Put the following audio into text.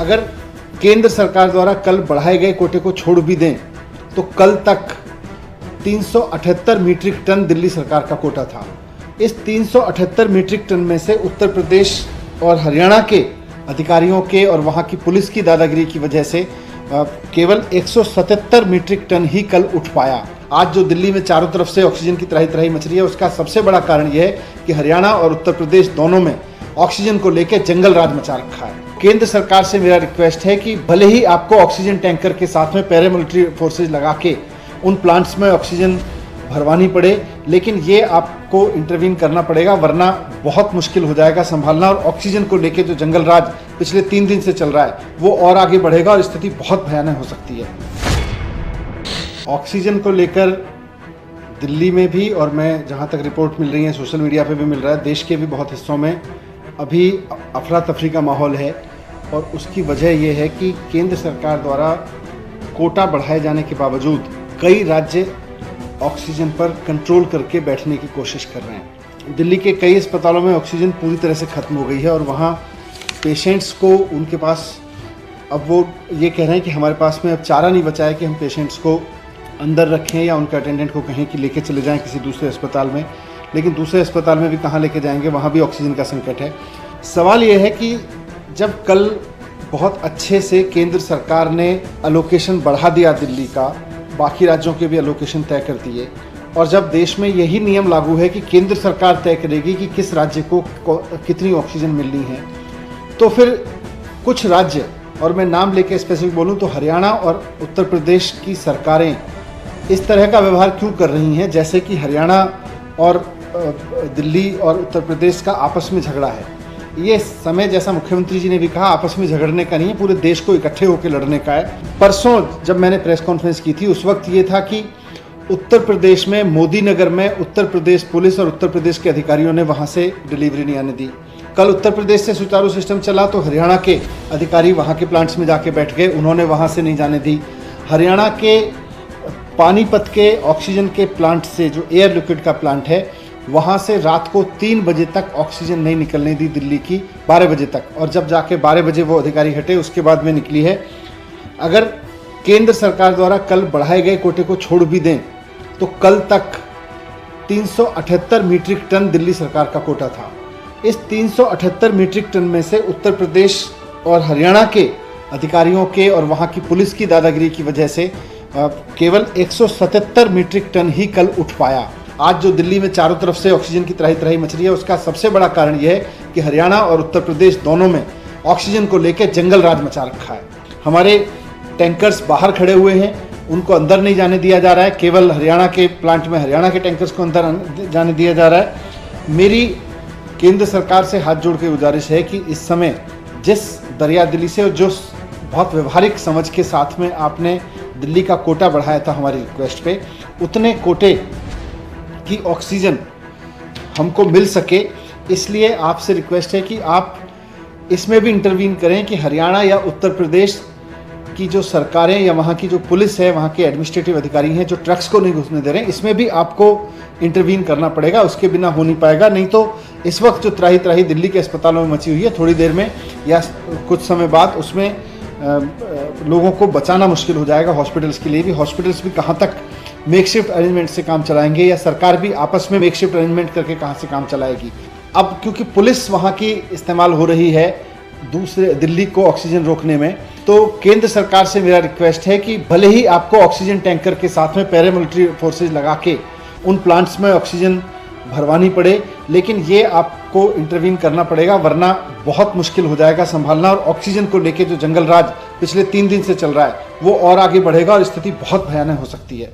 अगर केंद्र सरकार द्वारा कल बढ़ाए गए कोटे को छोड़ भी दें तो कल तक 378 मीट्रिक टन दिल्ली सरकार का कोटा था। इस 378 मीट्रिक टन में से उत्तर प्रदेश और हरियाणा के अधिकारियों के और वहाँ की पुलिस की दादागिरी की वजह से केवल 177 मीट्रिक टन ही कल उठ पाया। आज जो दिल्ली में चारों तरफ से ऑक्सीजन की त्राही त्राही मच रही है, उसका सबसे बड़ा कारण यह है कि हरियाणा और उत्तर प्रदेश दोनों में ऑक्सीजन को लेकर जंगल राज मचा रखा है। केंद्र सरकार से मेरा रिक्वेस्ट है कि भले ही आपको ऑक्सीजन टैंकर के साथ में पैरामिलिट्री फोर्सेज लगा के उन प्लांट्स में ऑक्सीजन भरवानी पड़े, लेकिन ये आपको इंटरवीन करना पड़ेगा, वरना बहुत मुश्किल हो जाएगा संभालना। और ऑक्सीजन को लेके जो जंगल राज पिछले 3 दिन से चल रहा है वो और आगे बढ़ेगा और स्थिति बहुत भयानक हो सकती है। ऑक्सीजन को लेकर दिल्ली में भी, और मैं जहाँ तक रिपोर्ट मिल रही है सोशल मीडिया पे भी मिल रहा है, देश के भी बहुत हिस्सों में अभी अफरा तफरी का माहौल है। और उसकी वजह यह है कि केंद्र सरकार द्वारा कोटा बढ़ाए जाने के बावजूद कई राज्य ऑक्सीजन पर कंट्रोल करके बैठने की कोशिश कर रहे हैं। दिल्ली के कई अस्पतालों में ऑक्सीजन पूरी तरह से ख़त्म हो गई है और वहाँ पेशेंट्स को उनके पास अब वो ये कह रहे हैं कि हमारे पास में अब चारा नहीं बचा है कि हम पेशेंट्स को अंदर रखें या उनके अटेंडेंट को कहें कि लेके चले जाएं किसी दूसरे अस्पताल में। लेकिन दूसरे अस्पताल में भी कहाँ लेके जाएंगे, वहाँ भी ऑक्सीजन का संकट है। सवाल ये है कि जब कल बहुत अच्छे से केंद्र सरकार ने अलोकेशन बढ़ा दिया दिल्ली का, बाकी राज्यों के भी अलोकेशन तय कर दिए, और जब देश में यही नियम लागू है कि केंद्र सरकार तय करेगी कि किस राज्य को कितनी ऑक्सीजन मिलनी है, तो फिर कुछ राज्य, और मैं नाम लेके स्पेसिफिक बोलूं तो हरियाणा और उत्तर प्रदेश की सरकारें इस तरह का व्यवहार क्यों कर रही हैं जैसे कि हरियाणा और दिल्ली और उत्तर प्रदेश का आपस में झगड़ा है। ये समय, जैसा मुख्यमंत्री जी ने भी कहा, आपस में झगड़ने का नहीं है, पूरे देश को इकट्ठे होकर लड़ने का है। परसों जब मैंने प्रेस कॉन्फ्रेंस की थी उस वक्त ये था कि उत्तर प्रदेश में मोदी नगर में उत्तर प्रदेश पुलिस और उत्तर प्रदेश के अधिकारियों ने वहाँ से डिलीवरी नहीं आने दी। कल उत्तर प्रदेश से सुचारू सिस्टम चला तो हरियाणा के अधिकारी वहाँ के प्लांट्स में जाके बैठ गए, उन्होंने वहाँ से नहीं जाने दी। हरियाणा के पानीपत के ऑक्सीजन के प्लांट से, जो एयर लिक्विड का प्लांट है, वहाँ से रात को 3 बजे तक ऑक्सीजन नहीं निकलने दी दिल्ली की, 12 बजे तक, और जब जाके 12 बजे वो अधिकारी हटे उसके बाद में निकली है। अगर केंद्र सरकार द्वारा कल बढ़ाए गए कोटे को छोड़ भी दें तो कल तक 378 मीट्रिक टन दिल्ली सरकार का कोटा था। इस 378 मीट्रिक टन में से उत्तर प्रदेश और हरियाणा के अधिकारियों के और वहाँ की पुलिस की दादागिरी की वजह से केवल 177 मीट्रिक टन ही कल उठ पाया। आज जो दिल्ली में चारों तरफ से ऑक्सीजन की त्राही त्राही मच रही है, उसका सबसे बड़ा कारण यह है कि हरियाणा और उत्तर प्रदेश दोनों में ऑक्सीजन को लेकर जंगल राज मचा रखा है। हमारे टैंकर्स बाहर खड़े हुए हैं, उनको अंदर नहीं जाने दिया जा रहा है, केवल हरियाणा के प्लांट में हरियाणा के टैंकर्स को अंदर जाने दिया जा रहा है। मेरी केंद्र सरकार से हाथ जोड़ के गुजारिश है कि इस समय जिस दरिया दिली से और जो बहुत व्यवहारिक समझ के साथ में आपने दिल्ली का कोटा बढ़ाया था हमारी रिक्वेस्ट पे, उतने कोटे की ऑक्सीजन हमको मिल सके, इसलिए आपसे रिक्वेस्ट है कि आप इसमें भी इंटरवीन करें कि हरियाणा या उत्तर प्रदेश की जो सरकारें या वहाँ की जो पुलिस है, वहाँ के एडमिनिस्ट्रेटिव अधिकारी हैं जो ट्रक्स को नहीं घुसने दे रहे हैं, इसमें भी आपको इंटरवीन करना पड़ेगा। उसके बिना हो नहीं पाएगा। नहीं तो इस वक्त जो त्राही त्राही दिल्ली के अस्पतालों में मची हुई है, थोड़ी देर में या कुछ समय बाद उसमें लोगों को बचाना मुश्किल हो जाएगा। हॉस्पिटल्स के लिए भी, हॉस्पिटल्स भी कहाँ तक मेकशिफ्ट अरेंजमेंट से काम चलाएंगे, या सरकार भी आपस में मेकशिफ्ट अरेंजमेंट करके कहाँ से काम चलाएगी। अब क्योंकि पुलिस वहाँ की इस्तेमाल हो रही है दूसरे दिल्ली को ऑक्सीजन रोकने में, तो केंद्र सरकार से मेरा रिक्वेस्ट है कि भले ही आपको ऑक्सीजन टैंकर के साथ में पैरामिलिट्री फोर्सेज लगा के उन प्लांट्स में ऑक्सीजन भरवानी पड़े, लेकिन ये आपको इंटरवीन करना पड़ेगा, वरना बहुत मुश्किल हो जाएगा संभालना। और ऑक्सीजन को लेके जो जंगल राज पिछले 3 दिन से चल रहा है वो और आगे बढ़ेगा और स्थिति बहुत भयानक हो सकती है।